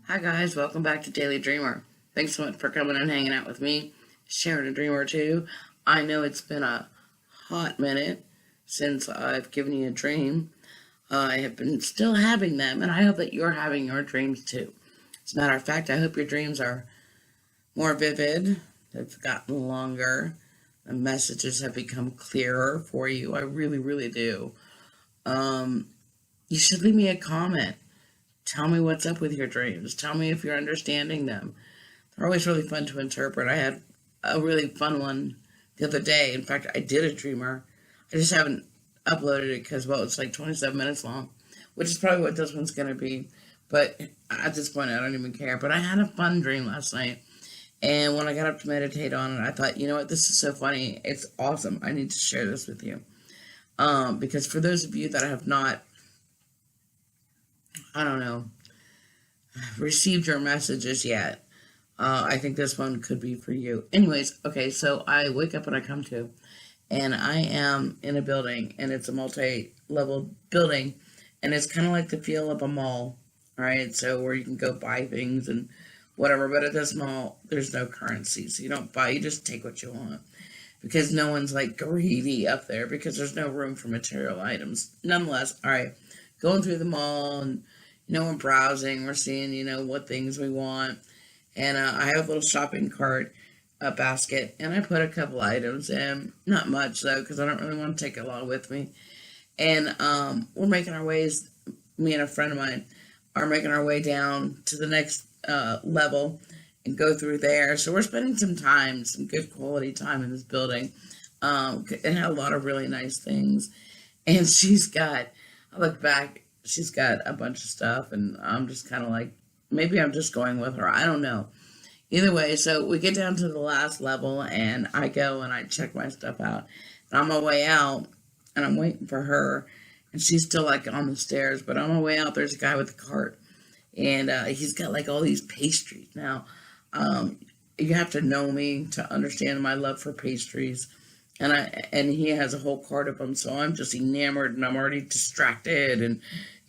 Hi guys, welcome back to Daily Dreamer. Thanks so much for coming and hanging out with me, sharing a dream or two. I know it's been a hot minute since I've given you a dream. I have been still having them, and I hope that you're having your dreams too. As a matter of fact, I hope your dreams are more vivid, they've gotten longer, the messages have become clearer for you. I really, really do. You should leave me a comment. Tell me what's up with your dreams. Tell me if you're understanding them. They're always really fun to interpret. I had a really fun one the other day. In fact, I did a dreamer. I just haven't uploaded it because, well, it's like 27 minutes long, which is probably what this one's going to be. But at this point, I don't even care. But I had a fun dream last night. And when I got up to meditate on it, I thought, you know what? This is so funny. It's awesome. I need to share this with you. Because for those of you that have not, I don't know, received your messages yet, I think this one could be for you. Anyways, okay, so I wake up and I come to, and I am in a building, and it's a multi-level building, and it's kind of like the feel of a mall, all right? So where you can go buy things and whatever, but at this mall, there's no currency, so you don't buy, you just take what you want, because no one's like greedy up there, because there's no room for material items. Nonetheless, all right, going through the mall, and we're browsing, we're seeing, what things we want. And I have a little shopping cart, a basket, and I put a couple items in. Not much, though, because I don't really want to take a lot with me. And we're making our ways, me and a friend of mine are making our way down to the next level and go through there. So we're spending some time, some good quality time in this building. It had a lot of really nice things. And I look back, she's got a bunch of stuff, and I'm just kind of like, maybe I'm just going with her. I don't know. Either way, so we get down to the last level, and I go and I check my stuff out. And on my way out, and I'm waiting for her, and she's still like on the stairs, but on my way out, there's a guy with a cart, and he's got like all these pastries. Now, you have to know me to understand my love for pastries. And he has a whole cart of them, so I'm just enamored, and I'm already distracted, and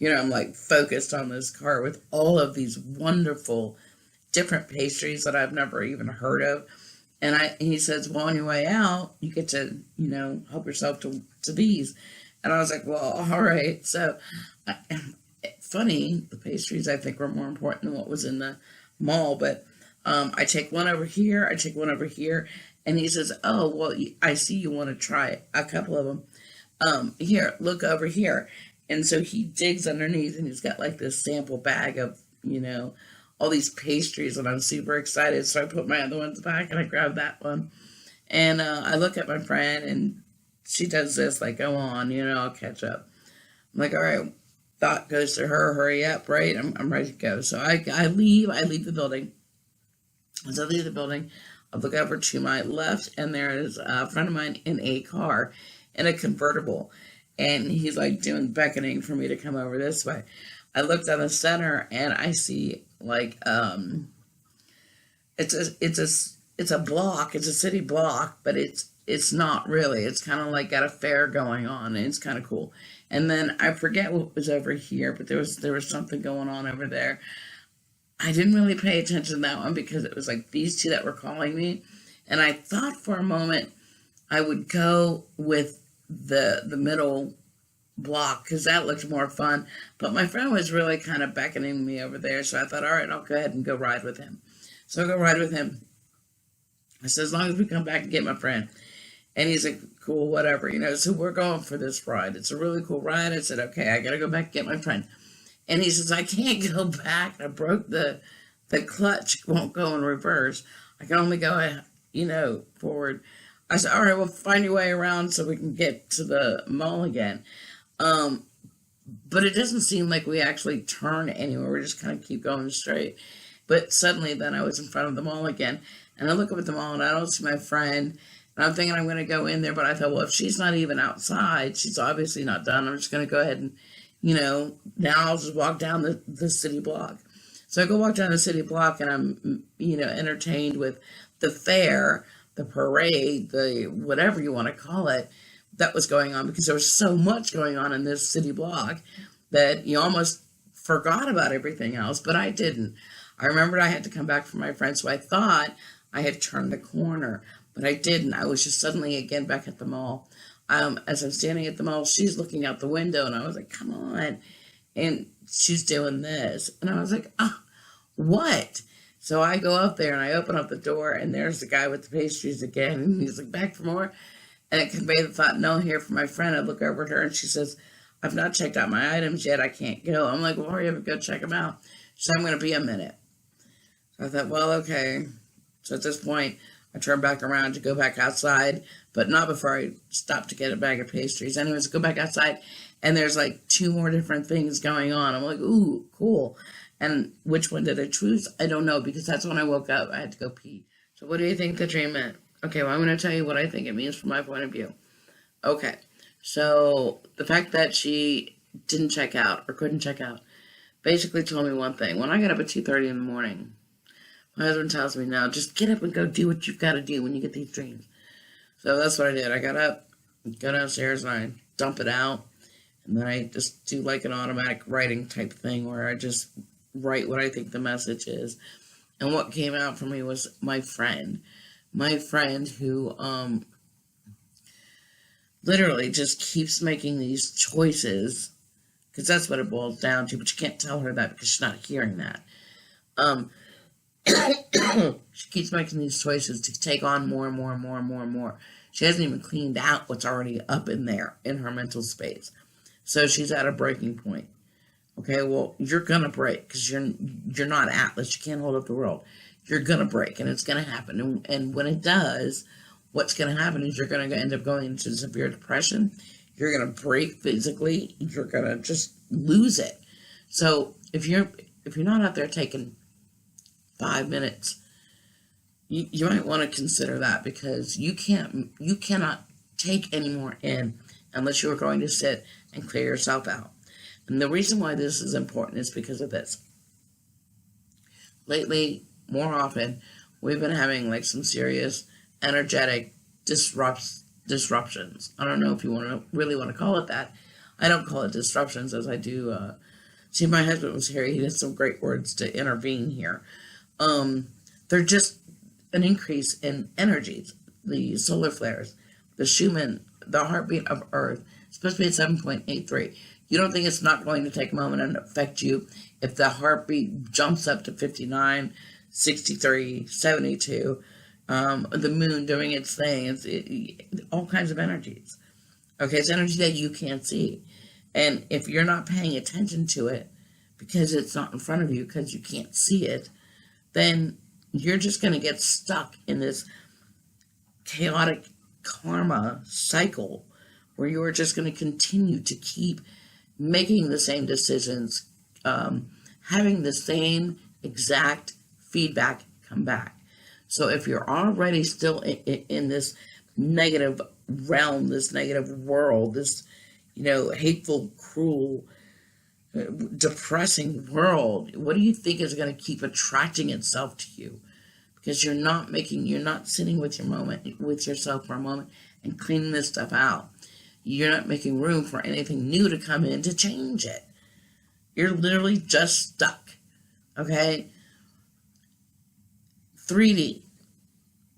I'm like focused on this cart with all of these wonderful different pastries that I've never even heard of. And he says, well, on your way out, you get to help yourself to these. And I was like, well, all right. So funny, the pastries I think were more important than what was in the mall, but I take one over here, I take one over here. And he says, oh, well, I see you want to try a couple of them. Here, look over here. And so he digs underneath, and he's got like this sample bag of, all these pastries, and I'm super excited. So I put my other ones back, and I grab that one. And I look at my friend, and she does this, like, go on, I'll catch up. I'm like, all right, thought goes to her, hurry up, right? I'm ready to go. So I leave the building. As I leave the building, I look over to my left, and there is a friend of mine in a car, in a convertible, and he's like beckoning for me to come over this way. I look down the center, and I see like it's a block, it's a city block, but it's not really. It's kind of like got a fair going on, and it's kind of cool. And then I forget what was over here, but there was something going on over there. I didn't really pay attention to that one because it was like these two that were calling me. And I thought for a moment I would go with the middle block because that looked more fun. But my friend was really kind of beckoning me over there. So I thought, all right, I'll go ahead and go ride with him. So I go ride with him. I said, as long as we come back and get my friend. And he's like, cool, whatever, So we're going for this ride. It's a really cool ride. I said, okay, I got to go back and get my friend. And he says, I can't go back. I broke the clutch, won't go in reverse. I can only go, forward. I said, all right, well, find your way around so we can get to the mall again. But it doesn't seem like we actually turn anywhere. We just kind of keep going straight. But suddenly then I was in front of the mall again. And I look up at the mall, and I don't see my friend. And I'm thinking I'm going to go in there. But I thought, well, if she's not even outside, she's obviously not done. I'm just going to go ahead and now I'll just walk down the city block. So I go walk down the city block, and I'm, entertained with the fair, the parade, the whatever you want to call it, that was going on, because there was so much going on in this city block that you almost forgot about everything else, but I didn't. I remembered I had to come back for my friend, so I thought I had turned the corner, but I didn't. I was just suddenly again back at the mall. As I'm standing at the mall, she's looking out the window, and I was like, come on. And she's doing this. And I was like, what? So I go up there, and I open up the door, and there's the guy with the pastries again. And he's like, back for more? And it conveyed the thought, no, here for my friend. I look over at her, and she says, I've not checked out my items yet. I can't go. I'm like, well, hurry up and go check them out. She said, I'm going to be a minute. So I thought, well, okay. So at this point, I turned back around to go back outside, but not before I stopped to get a bag of pastries. Anyways, go back outside, and there's like 2 more different things going on. I'm like, ooh, cool. And which one did I choose? I don't know, because that's when I woke up. I had to go pee. So what do you think the dream meant? Okay, well, I'm going to tell you what I think it means from my point of view. Okay, so the fact that she didn't check out or couldn't check out basically told me one thing. When I get up at 2:30 in the morning, my husband tells me, now, just get up and go do what you've got to do when you get these dreams. So that's what I did. I got up, go downstairs, and I dump it out. And then I just do like an automatic writing type thing where I just write what I think the message is. And what came out for me was my friend. My friend who literally just keeps making these choices, because that's what it boils down to, but you can't tell her that because she's not hearing that. She keeps making these choices to take on more and more and more and more and more. She hasn't even cleaned out what's already up in there in her mental space. So she's at a breaking point. Okay, well, you're going to break because you're not Atlas. You can't hold up the world. You're going to break, and it's going to happen. And when it does, what's going to happen is you're going to end up going into severe depression. You're going to break physically. You're going to just lose it. So if you're not out there taking 5 minutes, you might want to consider that, because you cannot take any more in unless you are going to sit and clear yourself out. And the reason why this is important is because of this. Lately, more often, we've been having like some serious energetic disruptions. I don't know if you really want to call it that. I don't call it disruptions, as I do. See, my husband was here. He had some great words to intervene here. They're just an increase in energies. The solar flares, the Schumann, the heartbeat of Earth, it's supposed to be at 7.83. You don't think it's not going to take a moment and affect you if the heartbeat jumps up to 59, 63, 72, the moon doing its thing, all kinds of energies. Okay, it's energy that you can't see. And if you're not paying attention to it because it's not in front of you, because you can't see it, then you're just going to get stuck in this chaotic karma cycle where you are just going to continue to keep making the same decisions, having the same exact feedback come back. So if you're already still in this negative realm, this negative world, this, hateful, cruel, depressing world, what do you think is going to keep attracting itself to you? Because you're not sitting with yourself for a moment and cleaning this stuff out. You're not making room for anything new to come in to change it. You're literally just stuck. Okay? 3D.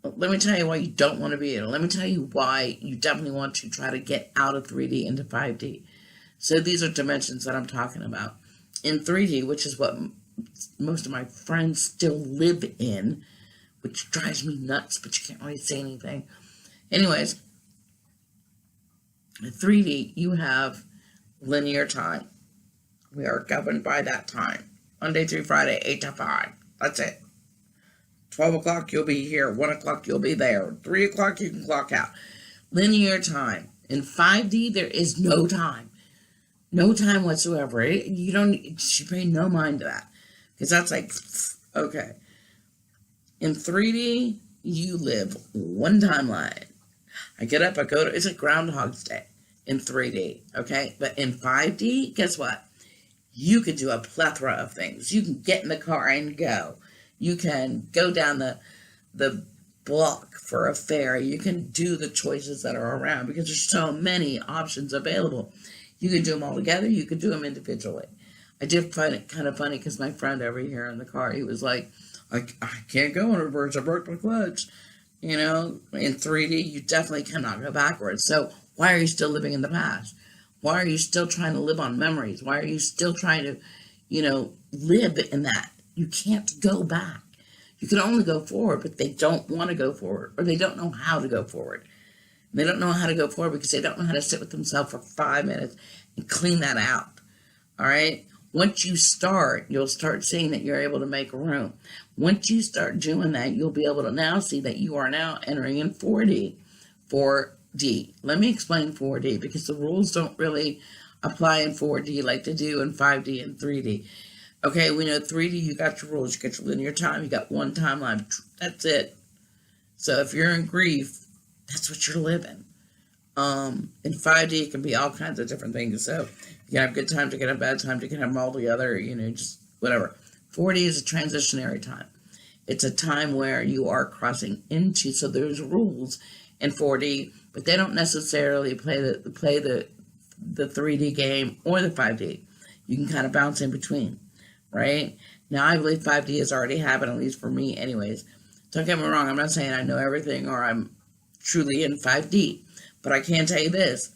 Let me tell you why you don't want to be in it. Let me tell you why you definitely want to try to get out of 3D into 5D. So these are dimensions that I'm talking about. In 3D, which is what most of my friends still live in, which drives me nuts, but you can't really say anything. Anyways, in 3D, you have linear time. We are governed by that time. Monday through Friday, 8 to 5. That's it. 12 o'clock, you'll be here. 1 o'clock, you'll be there. 3 o'clock, you can clock out. Linear time. In 5D, there is no time. No time whatsoever. You pay no mind to that. Because that's like, okay. In 3D, you live one timeline. I get up, it's a Groundhog's Day in 3D, okay? But in 5D, guess what? You can do a plethora of things. You can get in the car and go. You can go down the block for a ferry. You can do the choices that are around because there's so many options available. You can do them all together. You can do them individually. I did find it kind of funny because my friend over here in the car, he was like, I can't go in reverse. I broke my clutch. You know, in 3D, you definitely cannot go backwards. So why are you still living in the past? Why are you still trying to live on memories? Why are you still trying to, live in that? You can't go back. You can only go forward, but they don't want to go forward, or they don't know how to go forward. They don't know how to go forward because they don't know how to sit with themselves for 5 minutes and clean that out. All right? Once you start, you'll start seeing that you're able to make room. Once you start doing that, you'll be able to now see that you are now entering in 4D. 4D. Let me explain 4D because the rules don't really apply in 4D like they do in 5D and 3D. Okay, we know 3D, you got your rules, you got your linear time, you got one timeline. That's it. So if you're in grief, that's what you're living. In 5D, it can be all kinds of different things. So you can have good times, you can have bad times, you can have them all together, just whatever. 4D is a transitionary time. It's a time where you are crossing into, so there's rules in 4D, but they don't necessarily play the 3D game or the 5D. You can kind of bounce in between, right? Now, I believe 5D has already happened, at least for me anyways. Don't get me wrong, I'm not saying I know everything or I'm truly in 5D, but I can tell you this.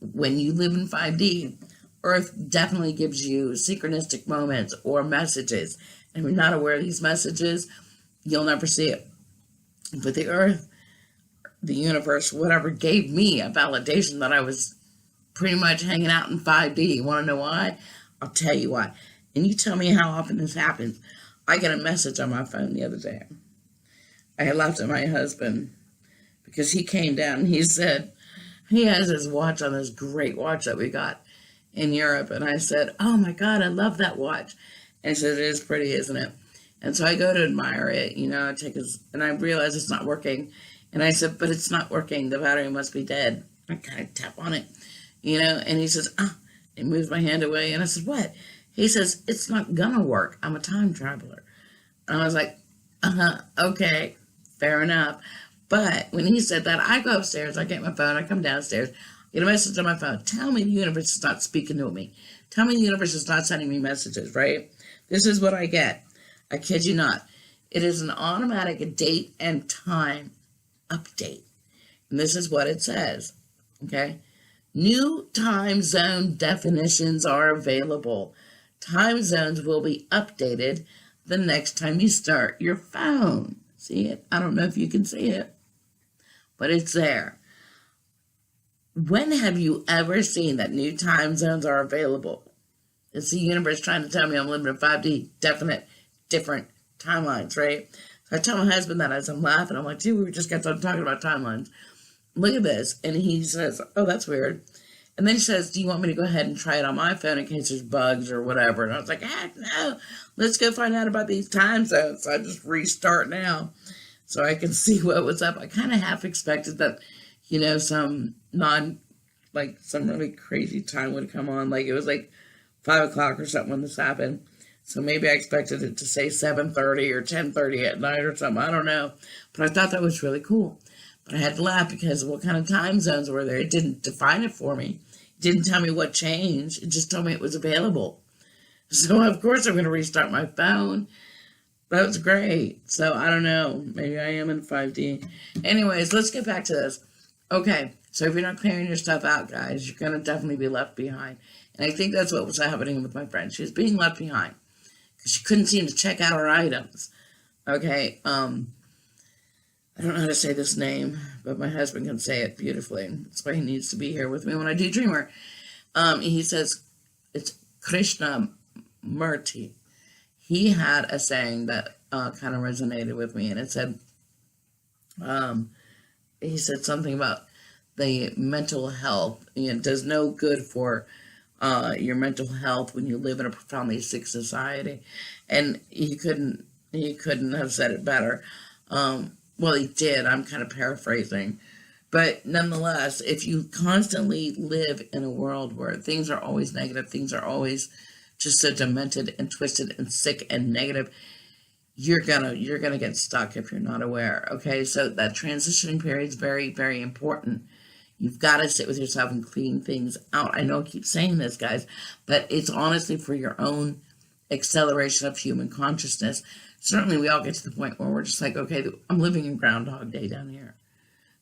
When you live in 5D, Earth definitely gives you synchronistic moments or messages. And if you're not aware of these messages, you'll never see it. But the Earth, the universe, whatever, gave me a validation that I was pretty much hanging out in 5D. You want to know why? I'll tell you why. And you tell me how often this happens. I got a message on my phone the other day. I had left it my husband because he came down and he said, he has his watch on, this great watch that we got in Europe. And I said, oh my God, I love that watch. And he said, it is pretty, isn't it? And so I go to admire it, and I realize it's not working. And I said, but it's not working. The battery must be dead. I kind of tap on it, and he says, he moves my hand away. And I said, what? He says, it's not gonna work. I'm a time traveler. And I was like, okay, fair enough. But when he said that, I go upstairs, I get my phone, I come downstairs, get a message on my phone. Tell me the universe is not speaking to me. Tell me the universe is not sending me messages, right? This is what I get. I kid you not. It is an automatic date and time update. And this is what it says, okay? New time zone definitions are available. Time zones will be updated the next time you start your phone. See it? I don't know if you can see it, but it's there. When have you ever seen that new time zones are available? It's the universe trying to tell me I'm living in 5D, definite, different timelines, right? So I tell my husband that as I'm laughing. I'm like, dude, we just got done talking about timelines. Look at this. And he says, oh, that's weird. And then he says, do you want me to go ahead and try it on my phone in case there's bugs or whatever? And I was like, heck no, let's go find out about these time zones. So I just restart now so I can see what was up. I kind of half expected that, some some really crazy time would come on. Like it was like 5 o'clock or something when this happened. So maybe I expected it to say 7:30 or 10:30 at night or something. I don't know. But I thought that was really cool. But I had to laugh because of what kind of time zones were there. It didn't define it for me. It didn't tell me what changed. It just told me it was available. So, of course, I'm going to restart my phone. That was great. So, I don't know. Maybe I am in 5D. Anyways, let's get back to this. Okay, so if you're not clearing your stuff out, guys, you're going to definitely be left behind. And I think that's what was happening with my friend. She was being left behind because she couldn't seem to check out her items. Okay, I don't know how to say this name, but my husband can say it beautifully. That's why he needs to be here with me when I do Dreamer. He says, it's Krishna Murti. He had a saying that kind of resonated with me, and it said, he said something about the mental health. It does no good for your mental health when you live in a profoundly sick society. And he couldn't have said it better. Well, he did. I'm kind of paraphrasing. But nonetheless, if you constantly live in a world where things are always negative, things are always just so demented and twisted and sick and negative, you're gonna get stuck if you're not aware. Okay, so that transitioning period is very, very important. You've got to sit with yourself and clean things out. I know I keep saying this, guys, but it's honestly for your own acceleration of human consciousness. Certainly, we all get to the point where we're just like, okay, I'm living in Groundhog Day down here.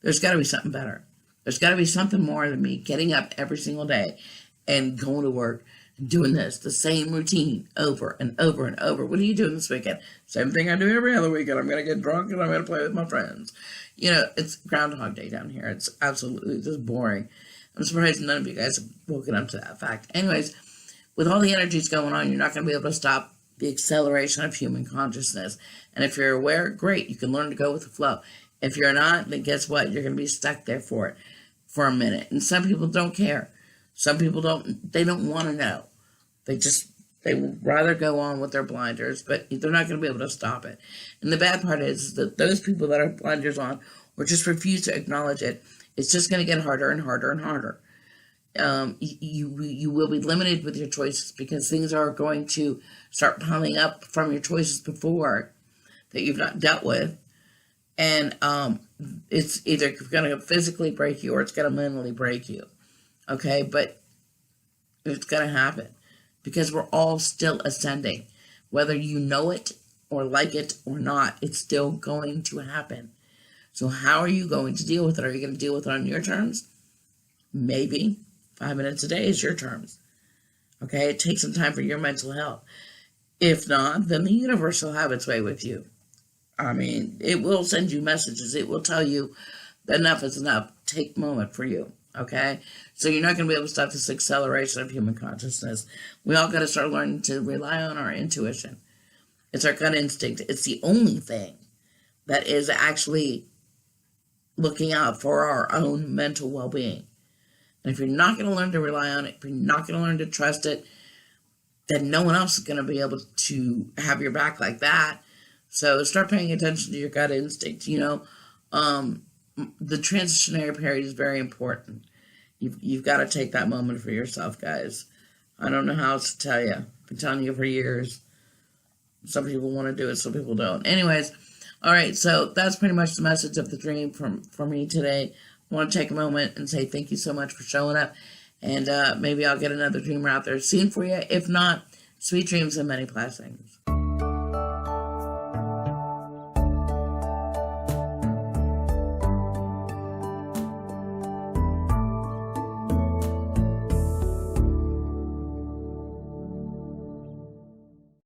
There's got to be something better. There's got to be something more than me getting up every single day and going to work and doing this, the same routine over and over and over. What are you doing this weekend? Same thing I do every other weekend. I'm going to get drunk and I'm going to play with my friends. You know, it's Groundhog Day down here. It's absolutely just boring. I'm surprised none of you guys have woken up to that fact. Anyways, with all the energies going on, you're not going to be able to stop the acceleration of human consciousness. And if you're aware, great, you can learn to go with the flow. If you're not, then guess what? You're going to be stuck there for a minute. And some people don't care. Some people they don't want to know. They would rather go on with their blinders, but they're not going to be able to stop it. And the bad part is that those people that are blinders on or just refuse to acknowledge it, it's just going to get harder and harder and harder. You will be limited with your choices because things are going to start piling up from your choices before that you've not dealt with. And it's either going to physically break you or it's going to mentally break you. Okay, but it's going to happen because we're all still ascending. Whether you know it or like it or not, it's still going to happen. So how are you going to deal with it? Are you going to deal with it on your terms? Maybe 5 minutes a day is your terms. Okay, it takes some time for your mental health. If not, then the universe will have its way with you. I mean, it will send you messages. It will tell you that enough is enough. Take a moment for you, okay? So you're not going to be able to stop this acceleration of human consciousness. We all got to start learning to rely on our intuition. It's our gut instinct. It's the only thing that is actually looking out for our own mental well-being. And if you're not going to learn to rely on it, if you're not going to learn to trust it, then no one else is going to be able to have your back like that. So start paying attention to your gut instinct. You know, the transitionary period is very important. You've got to take that moment for yourself, guys. I don't know how else to tell you. I've been telling you for years. Some people want to do it, some people don't. Anyways, all right, so that's pretty much the message of the dream from me today. I want to take a moment and say thank you so much for showing up. And maybe I'll get another dreamer out there soon for you. If not, sweet dreams and many blessings.